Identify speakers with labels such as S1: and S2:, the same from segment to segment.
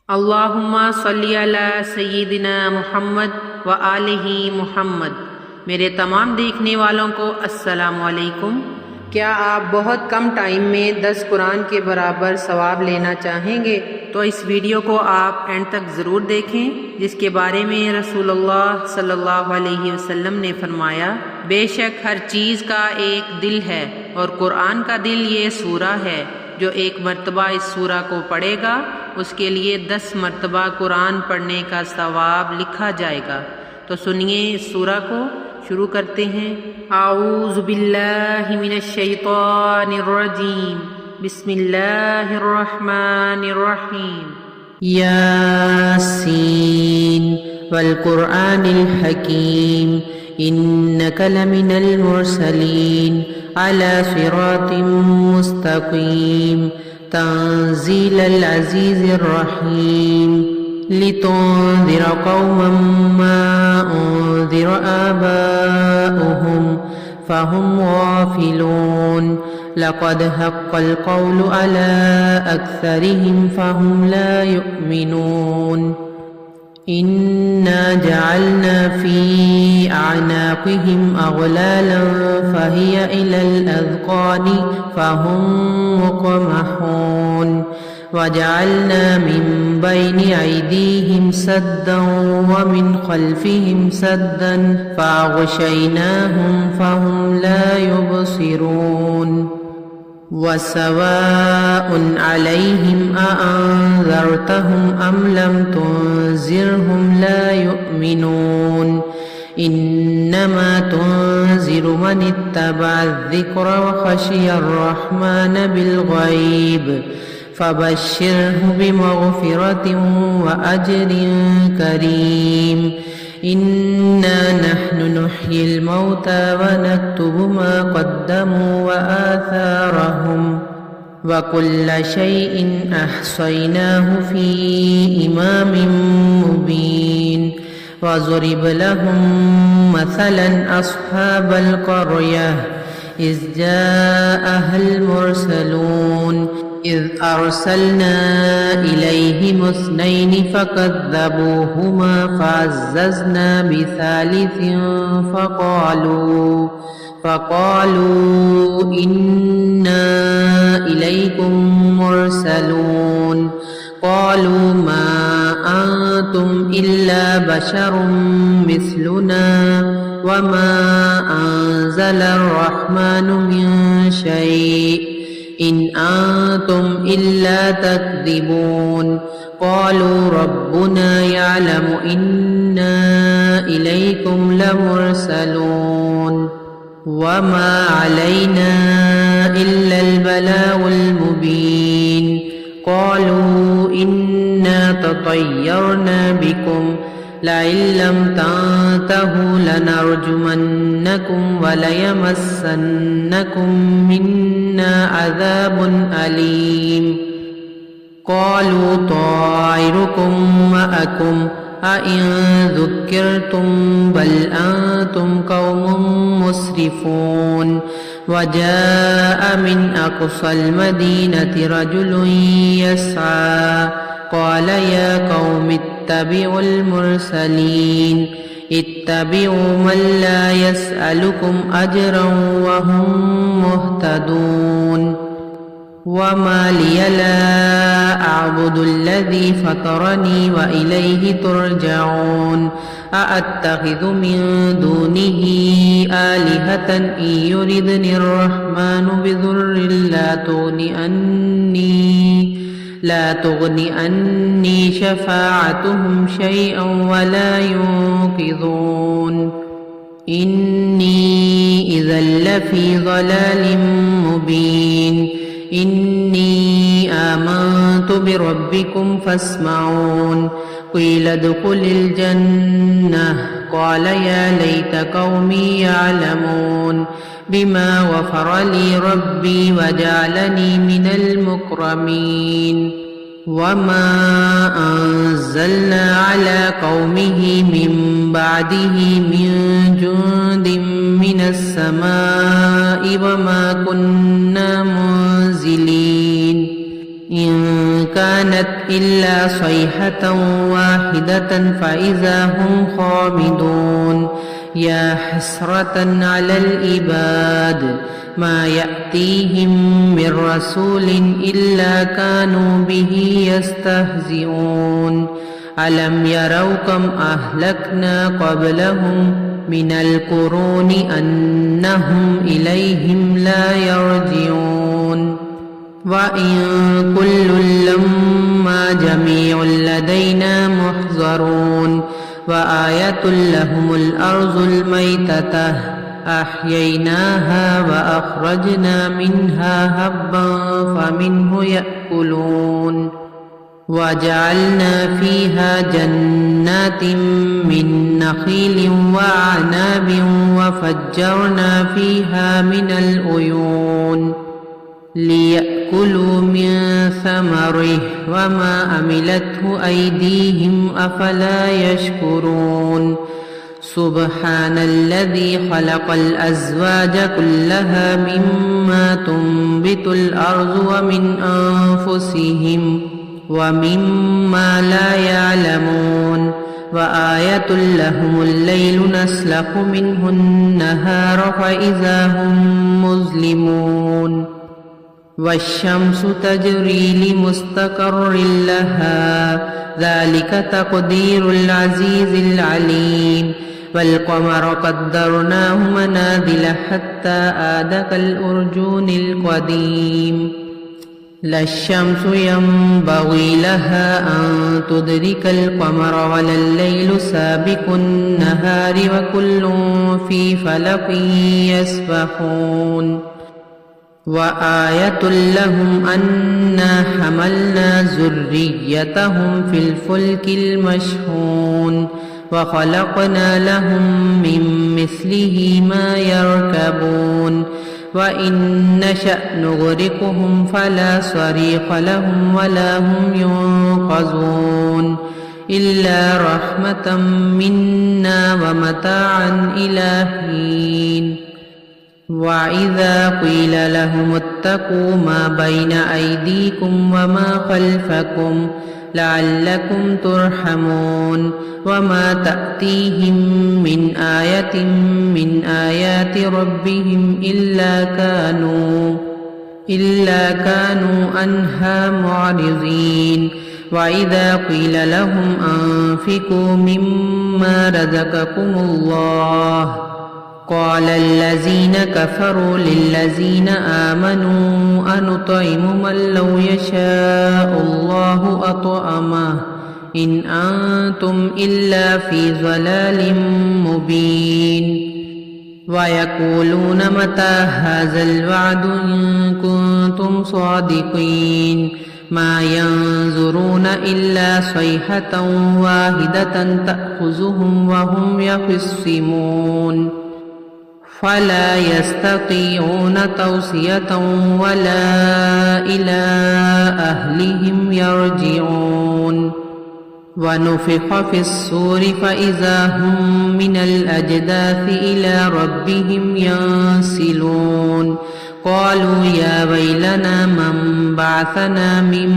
S1: अल्लाहुम्मा सल्ली अला सय्यिदिना मुहम्मद व आलिहि मुहम्मद। मेरे तमाम देखने वालों को अस्सलामु अलैकुम। क्या आप बहुत कम टाइम में 10 कुरान के बराबर सवाब लेना चाहेंगे तो इस वीडियो को आप एंड तक ज़रूर देखें, जिसके बारे में रसूलुल्लाह सल्लल्लाहु अलैहि वसल्लम ने फरमाया, बेशक हर चीज़ का एक दिल है और कुरान का दिल ये सूरा है। जो एक मर्तबा इस सूरा को पढ़ेगा उसके लिए 10 मर्तबा कुरान पढ़ने का सवाब लिखा जाएगा। तो सुनिए इस सूरा को, शुरू करते हैं। आऊज़ु बिल्लाहि मिनश शैतानिर रजीम, बिस्मिल्लाहिर रहमानिर रहीम। यासीन वल कुरआनिल हकीम, इन्नका लमिनल मुरसलीन अला सिरातिम मुस्तकीम, तंज़ीलल अज़ीज़िर रहीम, लितुन्ज़िर कौमम मा उन्ज़िर आबाउहुम फहुम गाफ़िलून, लक़द हक़्क़ल क़ौलु अला अक्सरिहिम फहुम ला युमिनून, इन्ना जअलना फ़ी अअनाक़िहिम अग़लालन फ़हिय इलल अज़क़ानि फ़हुम मुक़महून, वजअलना मिन बैनि अयदीहिम सद्दन व मिन ख़ल्फ़िहिम सद्दन फ़अग़शयनाहुम फ़हुम ला युबसिरून, वसवाउन अलैहिम अअन्ज़रतहुम अम लम तुन्ज़िरहुम ला युमिनून, इन्नमा तुन्ज़िरु मन इत्तबअ-ज़िक्र व ख़शियर रहमान बिल-ग़ैब, फ़बश्शिरहु बिमग़फ़िरतिन व अज्रिन करीम। इन्ना नहनु नुह्यिल मौता व नक्तुबु मा क़द्दमू व आथारहुम व कुल्ल शैइन अहसयनाहु फ़ी इमामिन मुबीन, वज़ुरिब लहुम मसलन अस्हाबल क़र्यह इज़ जाअहल मुरसलून, इज़ अरसलना इलैहिम इस्नैन फ़कज़्ज़बूहुमा फ़अज़्ज़ज़ना बिसालिसिन फ़क़ालू इन्ना इलैकुम मुरसलून, क़ालू मा अंतुम इल्ला बशरुम मिस्लुना वमा अंज़लर रहमानु मिन शै' इन अंतुम इल्ला तकज़िबून, क़ालू रब्बुना यअलमु इन्ना इलैकुम लमुरसलून, वमा अलैना इल्लल बलागुल मुबीन, क़ालू इन्ना ततय्यरना बिकुम लइन लम तंतहू लनरजुमन्नकुम वलयमस्सन्नकुम मिन्ना अज़ाबुन अलीम, क़ालू ताइरुकुम मअकुम अइन ज़ुक्किरतुम बल अंतुम क़ौमुम मुस्रिफ़ून, वजाअ मिन अक़सल मदीनति रजुलुन यस्आ क़ाल या क़ौमि इत्तबिउल मुरसलीन, इत्तबिउ मन ला यसअलुकुम अजरन व हुम मुहतदून, वमा लिय ला अअबुदुल्लज़ी फ़तरनी व इलैहि तुरजऊन, अअत्तख़िज़ु मिन दूनिही आलिहतन इन युरिदनिर रहमानु बिज़ुर्रिन ला तुग़नि अन्नी शफ़ाअतुहुम शैअन वला युन्क़िज़ून, इन्नी इज़न लफ़ी ज़लालिम मुबीन, इन्नी आमन्तु बिरब्बिकुम फ़स्मऊन, क़ील उद्ख़ुलिल जन्नह क़ाल या लैत क़ौमी यअलमून, बिमा ग़फ़र ली रब्बी वजअलनी मिनल मुकरमीन, वमा अंज़लना अला क़ौमिही मिन बअदिही मिन जुन्दिन मिनस समाइ वमा कुन्ना मुन्ज़िलीन, इन कान كانت إلا صيحة واحدة فإذا هم خامدون يا حسرة على العباد ما يأتيهم من رسول إلا كانوا به يستهزئون ألم يروا كم أهلكنا قبلهم من القرون أنهم إليهم لا يرجعون وإن كل لما جميع لدينا محضرون وآية لهم الأرض الميتة أحييناها وأخرجنا منها هبا فمنه يأكلون وجعلنا فيها جنات من نخيل وأعناب وفجرنا فيها من العيون ليأكلوا من ثمره وما عملته أيديهم أفلا يشكرون سبحان الذي خلق الأزواج كلها مما تنبت الأرض ومن أنفسهم ومما لا يعلمون وآية لهم الليل نسلخ منه النهار فإذا هم مظلمون والشمس تجري لمستقر لها ذلك تقدير العزيز العليم والقمر قدرناه منازل حتى عاد كالأرجون القديم لا الشمس ينبغي لها أن تدرك القمر ولا الليل سابق النهار وكل في فلك يسبحون وآية لهم أنا حملنا ذريتهم في الفلك المشحون وخلقنا لهم من مثله ما يركبون وإن نشأ نغرقهم فلا صريخ لهم ولا هم ينقذون إلا رحمة منا ومتاعا إلى حين وإذا قيل لهم اتقوا ما بين أيديكم وما خلفكم لعلكم ترحمون وما تأتيهم من آية من آيات ربهم إلا كانوا عنها معرضين وإذا قيل لهم أنفقوا مما رزقكم الله قال الذين كفروا للذين آمنوا أنطعم من لو يشاء الله أطعمه إن أنتم إلا في ضلال مبين ويقولون متى هذا الوعد إن كنتم صادقين ما ينظرون إلا صيحة واحدة تأخذهم وهم يخصمون فلا يستطيعون توصية ولا إلى أهلهم يرجعون ونفخ في الصور فإذا هم من الأجداث إلى ربهم ينسلون قالوا يا ويلنا من بعثنا من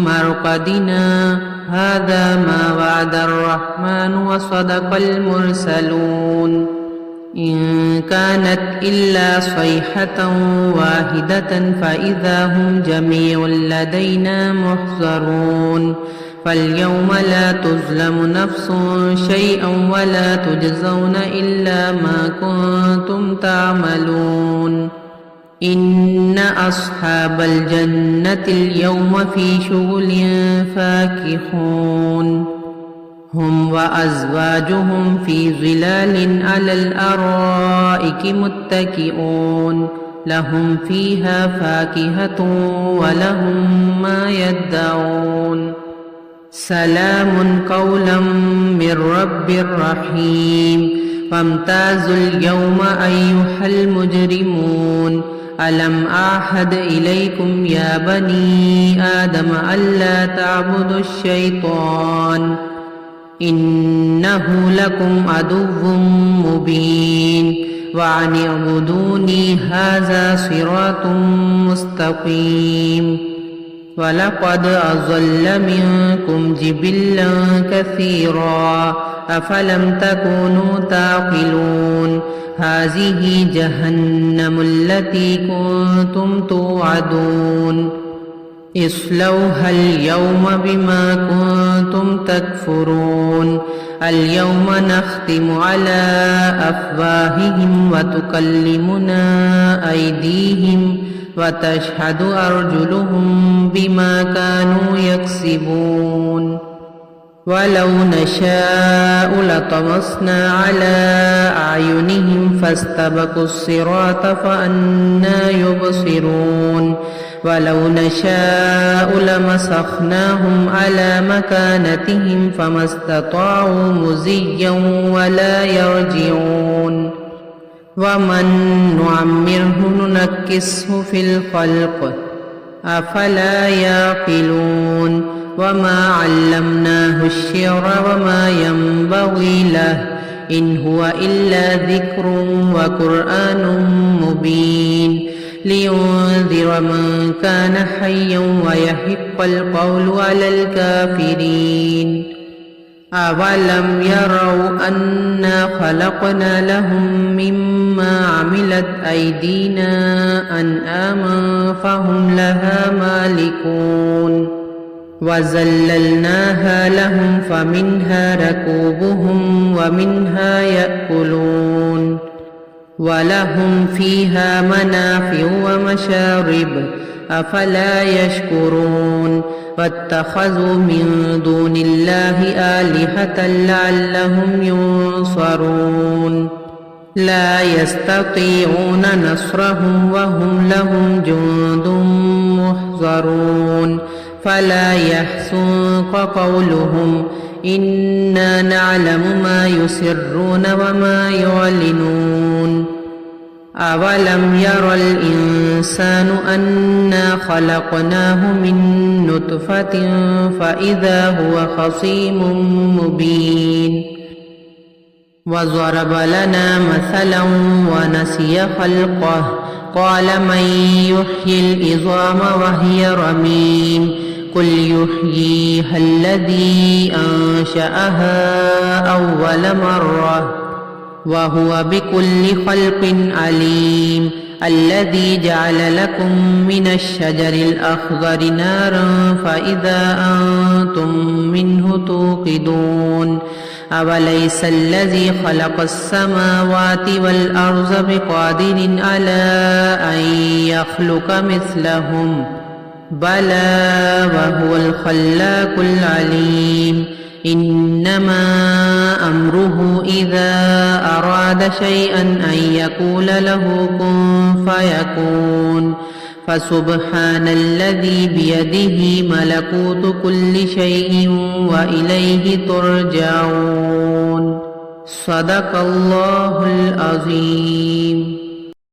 S1: مرقدنا هذا ما وعد الرحمن وصدق المرسلون إن كانت إلا صيحة واحدة فإذا هم جميع لدينا محضرون فاليوم لا تظلم نفس شيئا ولا تجزون إلا ما كنتم تعملون إن أصحاب الجنة اليوم في شغل فاكهون هم وأزواجهم في ظلال على الأرائك متكئون لهم فيها فاكهة ولهم ما يدعون سلام قولا من رب رحيم فامتازوا اليوم أيها المجرمون ألم أعهد إليكم يا بني آدم ألا تعبدوا الشيطان إنه لكم عدو مبين وأن اعبدوني هذا صراط مستقيم وَلَقَدْ أَضَلَّ مِنكُمْ جِبِلًّا كَثِيرًا أَفَلَمْ تَكُونُوا تَعْقِلُونَ هَذِهِ جَهَنَّمُ الَّتِي كُنتُمْ تُوعَدُونَ اصْلَوْهَا الْيَوْمَ بِمَا كُنتُمْ تَكْفُرُونَ الْيَوْمَ نَخْتِمُ عَلَى أَفْوَاهِهِمْ وَتُكَلِّمُنَا أَيْدِيهِمْ وَتَشْهَدُ أَرْجُلُهُم بِمَا كَانُوا يَكْسِبُونَ وَلَوْ نَشَاءُ لَطَمَسْنَا عَلَى أَعْيُنِهِمْ فَاسْتَبَقُوا الصِّرَاطَ فَأَنَّىٰ يُبْصِرُونَ وَلَوْ نَشَاءُ لَمَسَخْنَاهُمْ عَلَى مَكَانَتِهِمْ فَمَا اسْتَطَاعُوا مُضِيًّا وَلَا يَرْجِعُونَ وَمَن نُّعَمِّرْهُ نُنَكِّسْهُ فِي الْخَلْقِ أَفَلَا يَعْقِلُونَ وَمَا عَلَّمْنَاهُ الشِّعْرَ وَمَا يَنبَغِي لَهُ إِنْ هُوَ إِلَّا ذِكْرٌ وَقُرْآنٌ مُّبِينٌ لِيُنذِرَ مَن كَانَ حَيًّا وَيَحِقَّ الْقَوْلُ عَلَى الْكَافِرِينَ أَوَلَمْ يَرَوْا أَنَّا خَلَقْنَا لَهُم مِّمَّا عَمِلَتْ أَيْدِينَا أَنْعَامًا فَهُمْ لَهَا مَالِكُونَ وَذَلَّلْنَاهَا لَهُمْ فَمِنْهَا رَكُوبُهُمْ وَمِنْهَا يَأْكُلُونَ وَلَهُمْ فِيهَا مَنَافِعُ وَمَشَارِبُ أَفَلَا يَشْكُرُونَ وَاتَّخَذُوا مِن دُونِ اللَّهِ آلِهَةً لَّعَلَّهُمْ يُنصَرُونَ لَا يَسْتَطِيعُونَ نَصْرَهُمْ وَهُمْ لَهُمْ جُندٌ مُّحْضَرُونَ فَلَا يَحْزُنكَ قَوْلُهُمْ إِنَّا نَعْلَمُ مَا يُسِرُّونَ وَمَا يُعْلِنُونَ أَوَلَمْ يَرَ الْإِنسَانُ أَنَّا خَلَقْنَاهُ مِن نُّطْفَةٍ فَإِذَا هُوَ خَصِيمٌ مُّبِينٌ وَضَرَبَ لَنَا مَثَلًا وَنَسِيَ خَلْقَهُ قَالَ مَن يُحْيِي الْعِظَامَ وَهِيَ رَمِيمٌ قُلْ يُحْيِيهَا الَّذِي أَنشَأَهَا أَوَّلَ مَرَّةٍ وَهُوَ بِكُلِّ خَلْقٍ عَلِيمٌ الَّذِي جَعَلَ لَكُم مِّنَ الشَّجَرِ الْأَخْضَرِ نَارًا فَإِذَا أَنتُم مِّنْهُ تُوقِدُونَ أَوَلَيْسَ الَّذِي خَلَقَ السَّمَاوَاتِ وَالْأَرْضَ بِقَادِرٍ عَلَىٰ أَن يَخْلُقَ مِثْلَهُم بَلَىٰ وَهُوَ الْخَلَّاقُ الْعَلِيمُ إِنَّمَا أَمْرُهُ إِذَا أَرَادَ شَيْئًا أَن يَقُولَ لَهُ كُن فَيَكُونُ فَسُبْحَانَ الَّذِي بِيَدِهِ مَلَكُوتُ كُلِّ شَيْءٍ وَإِلَيْهِ تُرْجَعُونَ صدق الله العظيم.